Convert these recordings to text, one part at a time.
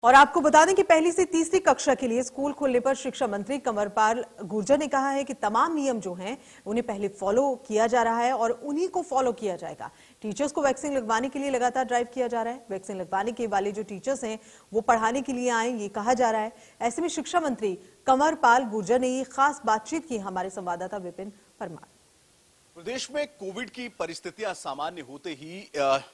और आपको बता दें कि पहली से तीसरी कक्षा के लिए स्कूल खोलने पर शिक्षा मंत्री कंवरपाल गुर्जर ने कहा है कि तमाम नियम जो हैं उन्हें पहले फॉलो किया जा रहा है और उन्हीं को फॉलो किया जाएगा। टीचर्स को वैक्सीन लगवाने के लिए लगातार ड्राइव किया जा रहा है। वैक्सीन लगवाने के वाले जो टीचर्स हैं वो पढ़ाने के लिए आए, ये कहा जा रहा है। ऐसे में शिक्षा मंत्री कंवरपाल गुर्जर ने ये खास बातचीत की हमारे संवाददाता विपिन परमार। प्रदेश में कोविड की परिस्थितियां सामान्य होते ही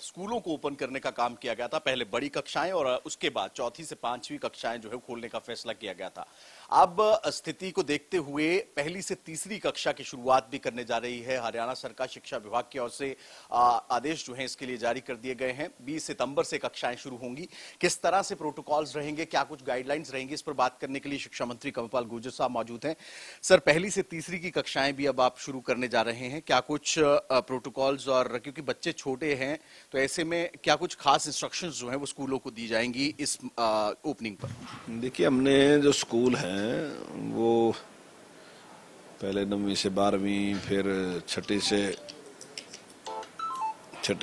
स्कूलों को ओपन करने का काम किया गया था। पहले बड़ी कक्षाएं और उसके बाद चौथी से पांचवी कक्षाएं जो है खोलने का फैसला किया गया था। अब स्थिति को देखते हुए पहली से तीसरी कक्षा की शुरुआत भी करने जा रही है। हरियाणा सरकार शिक्षा विभाग की ओर से आदेश जो है इसके लिए जारी कर दिए गए हैं। 20 सितंबर से कक्षाएं शुरू होंगी। किस तरह से प्रोटोकॉल्स रहेंगे, क्या कुछ गाइडलाइंस रहेंगी, इस पर बात करने के लिए शिक्षा मंत्री कंवरपाल गुर्जर साहब मौजूद हैं। सर, पहली से तीसरी की कक्षाएं भी अब आप शुरू करने जा रहे हैं, क्या कुछ प्रोटोकॉल्स, और क्योंकि बच्चे छोटे हैं तो ऐसे में क्या कुछ खास इंस्ट्रक्शंस जो हैं वो स्कूलों को दी जाएंगी इस ओपनिंग पर? देखिए, हमने जो स्कूल हैं वो पहले 9वीं से 12वीं, फिर छठी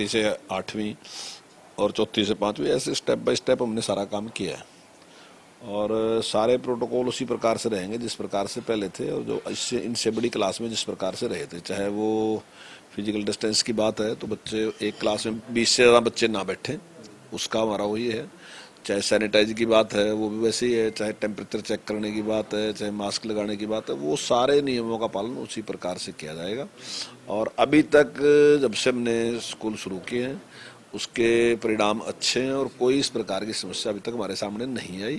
से 8वीं और चौथी से 5वीं, ऐसे स्टेप बाय स्टेप हमने सारा काम किया है और सारे प्रोटोकॉल उसी प्रकार से रहेंगे जिस प्रकार से पहले थे और जो इनसे बड़ी क्लास में जिस प्रकार से रहे थे। चाहे वो फिजिकल डिस्टेंस की बात है तो बच्चे एक क्लास में 20 से ज़्यादा बच्चे ना बैठें, उसका हमारा वही है। चाहे सैनिटाइज की बात है वो भी वैसे ही है, चाहे टेम्परेचर चेक करने की बात है, चाहे मास्क लगाने की बात है, वो सारे नियमों का पालन उसी प्रकार से किया जाएगा। और अभी तक जब से हमने स्कूल शुरू किए हैं उसके परिणाम अच्छे हैं और कोई इस प्रकार की समस्या अभी तक हमारे सामने नहीं आई।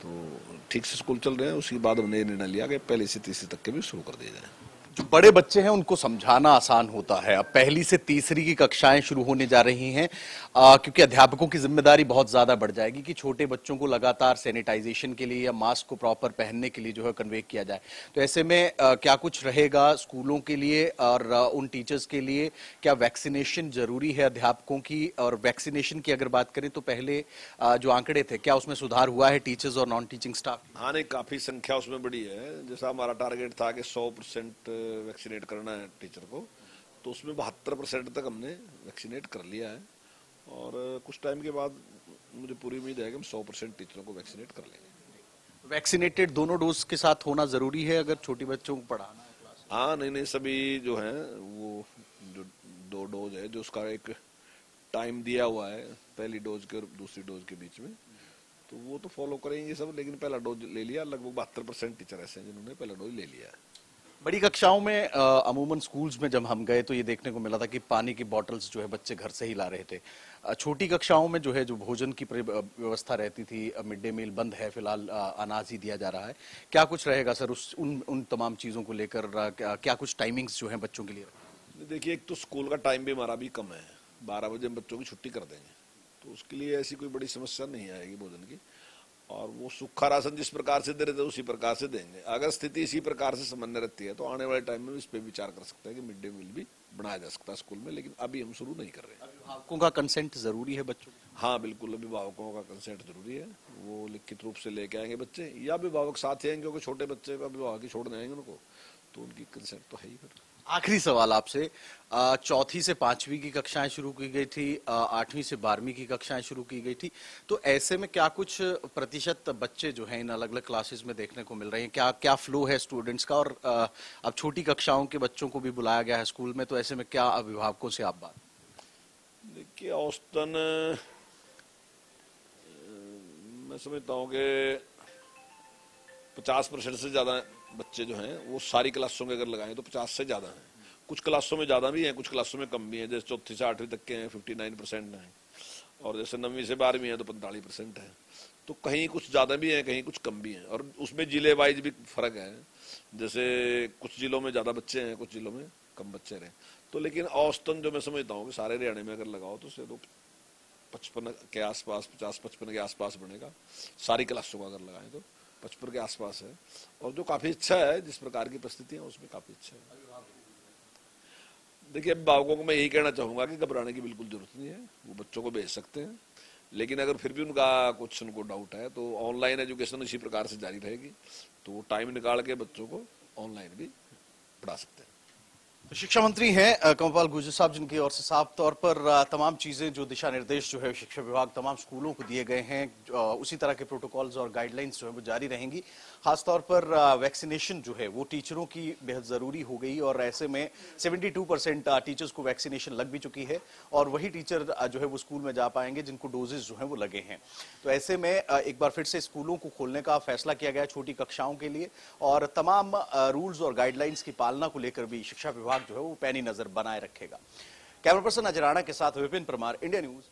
तो ठीक से स्कूल चल रहे हैं। उसके बाद हमने ये निर्णय लिया कि पहली से तीसरी तक के भी शुरू कर दिए जाए। जो बड़े बच्चे हैं उनको समझाना आसान होता है। अब पहली से तीसरी की कक्षाएं शुरू होने जा रही हैं क्योंकि अध्यापकों की जिम्मेदारी बहुत ज्यादा बढ़ जाएगी कि छोटे बच्चों को लगातार सैनिटाइजेशन के लिए या मास्क को प्रॉपर पहनने के लिए जो है कन्वे किया जाए। तो ऐसे में क्या कुछ रहेगा स्कूलों के लिए और उन टीचर्स के लिए? क्या वैक्सीनेशन जरूरी है अध्यापकों की? और वैक्सीनेशन की अगर बात करें तो पहले जो आंकड़े थे, क्या उसमें सुधार हुआ है टीचर्स और नॉन टीचिंग स्टाफ? हाँ, नहीं, काफी संख्या उसमें बड़ी है। जैसा हमारा टारगेट था कि 100% वैक्सीनेट करना है टीचर को, तो उसमें 72% तक हमने वैक्सीनेट कर लिया है और कुछ टाइम के बाद मुझे पूरी उम्मीद है कि हम 100% टीचरों को वैक्सीनेट कर लेंगे। वैक्सीनेटेड दोनों डोज के साथ होना जरूरी है अगर छोटे बच्चों को पढ़ाना है क्लास? हाँ, नहीं, सभी जो हैं वो जो 2 डोज है, जो उसका एक टाइम दिया हुआ है पहली डोज के और दूसरी डोज के बीच में, तो वो तो फॉलो करेंगे सब। लेकिन पहला डोज ले लिया, लगभग 72% टीचर ऐसे हैं जिन्होंने पहला डोज ले लिया है। बड़ी कक्षाओं में अमूमन स्कूल्स में जब हम गए तो ये देखने को मिला था कि पानी की बॉटल्स जो है बच्चे घर से ही ला रहे थे। छोटी कक्षाओं में जो है जो भोजन की व्यवस्था रहती थी, मिड डे मील बंद है फिलहाल, अनाज ही दिया जा रहा है। क्या कुछ रहेगा सर उन तमाम चीजों को लेकर? क्या कुछ टाइमिंग्स जो है बच्चों के लिए? देखिए, एक तो स्कूल का टाइम भी हमारा भी कम है, 12 बजे हम बच्चों की छुट्टी कर देंगे, तो उसके लिए ऐसी कोई बड़ी समस्या नहीं आएगी भोजन की। और वो सूखा राशन जिस प्रकार से दे रहे थे उसी प्रकार से देंगे। अगर स्थिति इसी प्रकार से सामान्य रहती है तो आने वाले टाइम में इस पे विचार कर सकते हैं कि मिड डे मील भी बनाया जा सकता है स्कूल में, लेकिन अभी हम शुरू नहीं कर रहे हैं। अभिभावकों का कंसेंट जरूरी है बच्चों? हाँ, बिल्कुल, अभिभावकों का कंसेंट जरूरी है। वो लिखित रूप से लेके आएंगे बच्चे, या अभिभावक साथ ही आएंगे, क्योंकि छोटे बच्चे अभिभावक ही छोड़ने आएंगे उनको, तो उनकी कंसेंट तो है ही। फिर आखिरी सवाल आपसे, चौथी से पांचवी की कक्षाएं शुरू की गई थी, 8वीं से 12वीं की कक्षाएं शुरू की गई थी, तो ऐसे में क्या कुछ प्रतिशत बच्चे जो हैं इन अलग अलग क्लासेस में देखने को मिल रहे हैं? क्या फ्लो है स्टूडेंट्स का? और अब छोटी कक्षाओं के बच्चों को भी बुलाया गया है स्कूल में, तो ऐसे में क्या अभिभावकों से आप बात? देखिए, औसतन मैं समझता हूँ कि 50% से ज्यादा बच्चे जो हैं वो सारी क्लासों के अगर लगाएं तो 50 से ज्यादा हैं। कुछ क्लासों में ज्यादा भी हैं, कुछ क्लासों में कम भी हैं। जैसे चौथी से 8वीं तक के हैं 59% हैं, और जैसे 9वीं से 12वीं है तो 45% है। तो कहीं कुछ ज्यादा भी हैं, कहीं कुछ कम भी हैं, और उसमें जिले वाइज भी फर्क है। जैसे कुछ जिलों में ज्यादा बच्चे हैं, कुछ जिलों में कम बच्चे रहे। तो लेकिन औसतन जो मैं समझता हूँ कि सारे हरियाणा में अगर लगाओ तो 55 के आसपास, 50-55 के आसपास बनेगा। सारी क्लासों का अगर लगाएं तो 55 के आसपास है, और जो काफी अच्छा है। जिस प्रकार की परिस्थिति है उसमें काफी अच्छा है। देखिए, अभिभावकों को मैं यही कहना चाहूंगा कि घबराने की बिल्कुल जरूरत नहीं है, वो बच्चों को भेज सकते हैं। लेकिन अगर फिर भी उनको डाउट है तो ऑनलाइन एजुकेशन इसी प्रकार से जारी रहेगी, तो वो टाइम निकाल के बच्चों को ऑनलाइन भी पढ़ा सकते हैं। तो शिक्षा मंत्री हैं कंवरपाल गुर्जर साहब, जिनकी ओर से साफ तौर पर तमाम चीजें जो दिशा निर्देश जो है शिक्षा विभाग तमाम स्कूलों को दिए गए हैं, उसी तरह के प्रोटोकॉल्स और गाइडलाइंस जो है वो जारी रहेंगी। खासतौर पर वैक्सीनेशन जो है वो टीचरों की बेहद जरूरी हो गई और ऐसे में 72% टीचर्स को वैक्सीनेशन लग भी चुकी है और वही टीचर जो है वो स्कूल में जा पाएंगे जिनको डोजेज जो है वो लगे हैं। तो ऐसे में एक बार फिर से स्कूलों को खोलने का फैसला किया गया छोटी कक्षाओं के लिए और तमाम रूल्स और गाइडलाइंस की पालना को लेकर भी शिक्षा विभाग जो है वो पैनी नजर बनाए रखेगा। कैमरा पर्सन अजय राणा के साथ विपिन परमार, इंडिया न्यूज।